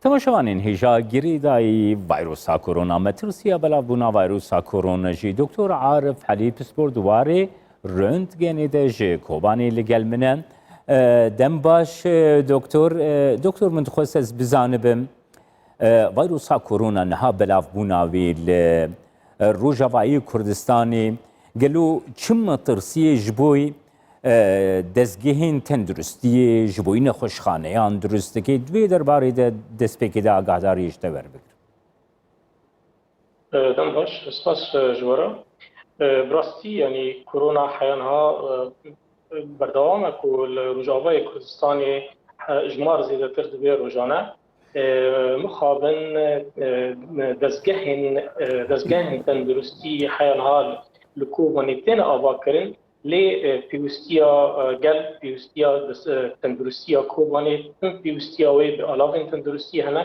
تماشاوانین هیجا گیری دای ویروسا کرونا مترسیا بلا بونا ویروسا کرونا جی دکتر عارف حلی پسپور دواره رنتگنی ده جی کوبانی لگل منه دم باش دکتر من تخصص از بزانبم ویروسا کرونا نها بلا بونا ویل روجاوایی کردستانی گلو چم ترسیه جبوی دەستگەهێن تەندروستی ji بۆی نەخۆشخانەیان دروست دەکەیت دوێ دەربارەی دەستپێکیدا ئاگاداریش دەوەر بگرن. دەم باش سپاس ژوەرە بڕاستی ینی کۆرۆنا حەیانها بەردەوامە و لە ڕۆژاوای کوردستانی ژمار زیاتر دەبێ ڕۆژانە مخابن دەستگەهێن تەندروستی حەیانها li Kovanê têne avakirin lê pîwîstiya gel pîwîstiya tenduristiya Kovanê tim pîwîstiya wê bi alavên tenduristî hene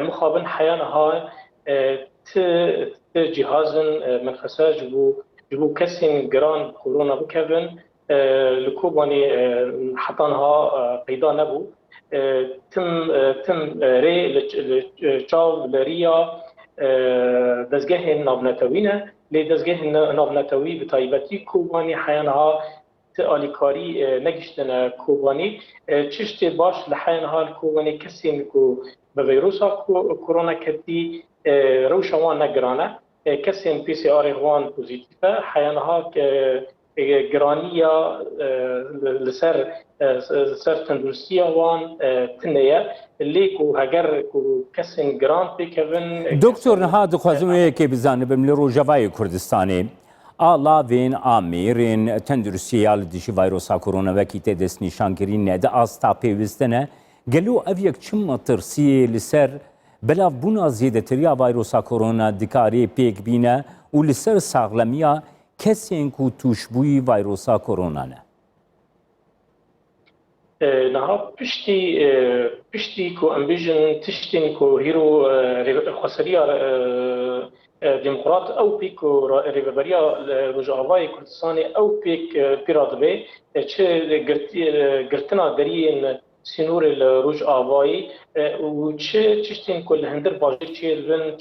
mixabin heyaniha ti cihazin merxese ji bo kesên giran korona bikevin li Kovanê hetanha peyda nebû tim rê li çav li rîya dezgehên navnetewî ne لێ دەستگەهێن ناونەتەوەی بە تایبەتی کۆبانی حەیانها ئالیکاری نەگەیشتنە کۆبانی چ شتێ باش لە حەیانها کۆبانی کەسێن و بە ڤایرۆسا کۆرۆنا کەتی ڕەوشە وان نەگرانە کەسێن PCR وان پۆزیتیڤە حەیانها گرانیە لەسەر تەندروستیە وان تنەیە لێک و هەگەر کەسێن گران پێکەون دکتۆر نەها دخوازم یەکێ بزانبم لە ڕۆژاوای کوردستانی ئاڵاوێن ئامێرێن تەندروستیە لە دژی ڤایرۆسا کۆرۆنەوەکی تێ دەستنیشانکردی نەدە ئاستا پێویستەنە گەلو ئەڤ یەک چم مەترسیە لەسەر بەلافبوونا زیێدەتریا ڤایرۆسا کۆرۆنا دکارێ پێک بینە و لەسەر ساغلەمیە کەسێن و تووشبووی ڤایرۆسا کۆرۆنانە. نها پشتی کو امبیژن تشتین کو هیرو خسریا دموکرات او پیک ریبریا روجاوای کردستانی او پیک پیرادبه چه گرتنا درین سینور الروج آوایی و چه چشتین کل هندر باجی چیرن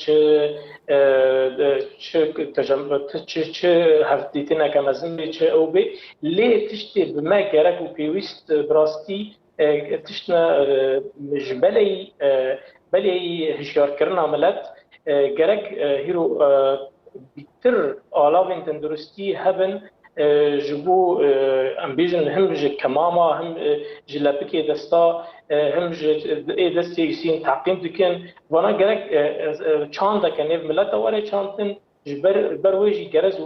چه هفتیتنا کمزن چه او به لی تشتی بما گرک و پیوست براستی تشتنا بلی هشیار کردن عملت گرک هیرو بیتر آلاوین تندرستی هبن جبو امبیژن هم جه کماما هم جلپکی دستا هم جه دستی سین تعقیم دکن وانا گرک چاند دکن نیو ملت واره چاندن برویجی گرز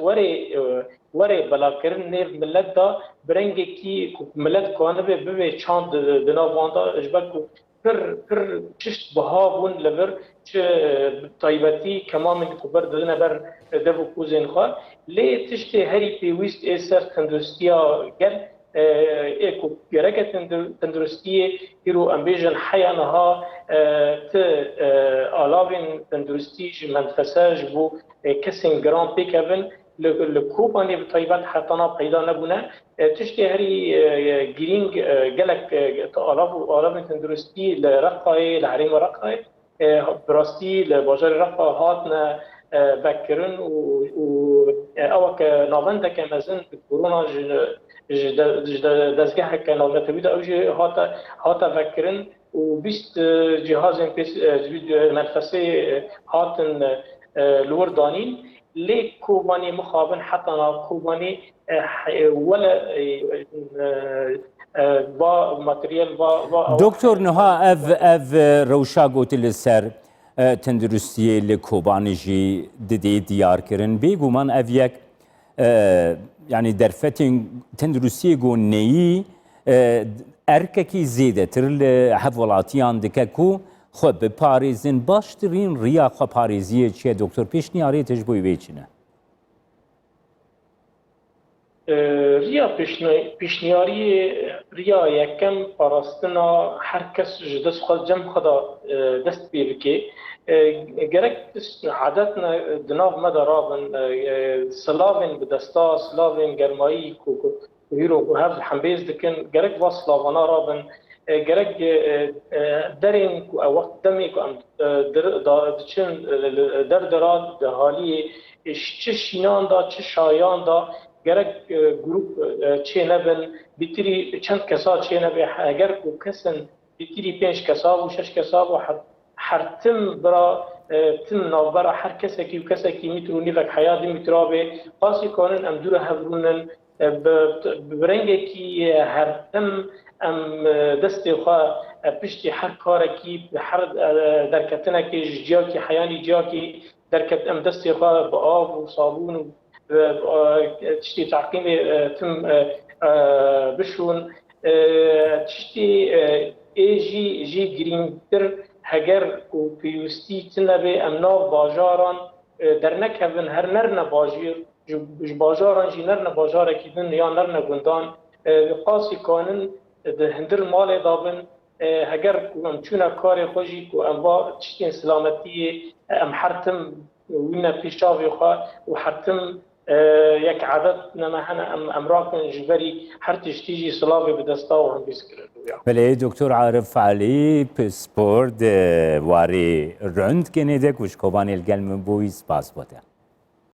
واره بلا کرن نیو ملت دا برنگی کی ملت کوانه به چاند دنا واندا اجبر کو پر چشت بها بون لبر چه طایبتی کمامی کبر دادن بر دو کوزین خواه لی تشت هری پیویست ایسر تندرستیا گل ایکو گرگه تندرستیه ایرو امبیجن حیانها ت آلاوین تندرستیج منفساج بو کسین گران پیکوین لکوبانی بطایبت حتانا پیدا نبونه تشتی هری گرینگ گلک آلاوین تندرستی لرقای لحریم رقای براستی لباجار رقا هاتنا بکرن و اوک ناونده که مزن کرونا دزگه که ناونده اوجه هاتا بکرن و بیست جهاز منفسه هاتن لور دانین لی کوبانی مخابن حتی کوبانی ولا با ماتریال با دکتر نها اف روشا گوتی لسر تندرستی لکوبانی جی دیدی دیار کرن بیگو من اف یک یعنی درفتین تندرستی گو نئی ارککی زیده تر لحولاتیان دکه کو خب به پاریزین باشترین ریا خو پاریزیه چیه دکتر پیشنیاری تجبوی بیچینه ریا پیشنیاری ریا یکم پاراستنا هر کس دست خود جمع خدا دست بیبکی گرک عادتنا دناو مدارابن سلاوین بدستا سلاوین گرمایی کو هیرو هف حنبیز دکن گرک واسلاوانا رابن gerek derên ku wext demê ku em diçin derderan di haliyê çi şînan da çi şayan da gerek grup çê nebin bîtirî çend kesa çê nebe eger ku kesin bîtirî 5 kesa û 6 kesa û her tim bira tim navbera her kesekî û kesekî mîtr û nîvek heya dî mîtrabê qasî kanin em dûre hevrûnin bi rengekî her tim em destê xwe piştî her karekî her derketinekê ji ciyakî heyanî ciyakî derket em destê xwe bi av û sabûn û tiştê teqîmê tim bişûn tiştê ê jî girîngtir heger û pêwîstî tinebê em nav bajaran dernekevin her nerne bajîr ji bajaran jî nerne bajarekî din ya nerne gundan qasî kanin di hindir malê dabin heger ku em çûne karê xwe jî ku em va tiştên silametiyê em her tim wîne pêş çavê xwe û her tim yek adet nemehene em rakin ji berî her tiştî jî silavê bi desta û hembî skirin. بله دکتر عارف علی پسپورد واری رنتگنی ده کشکوبان الگلم بوی سپاس بوده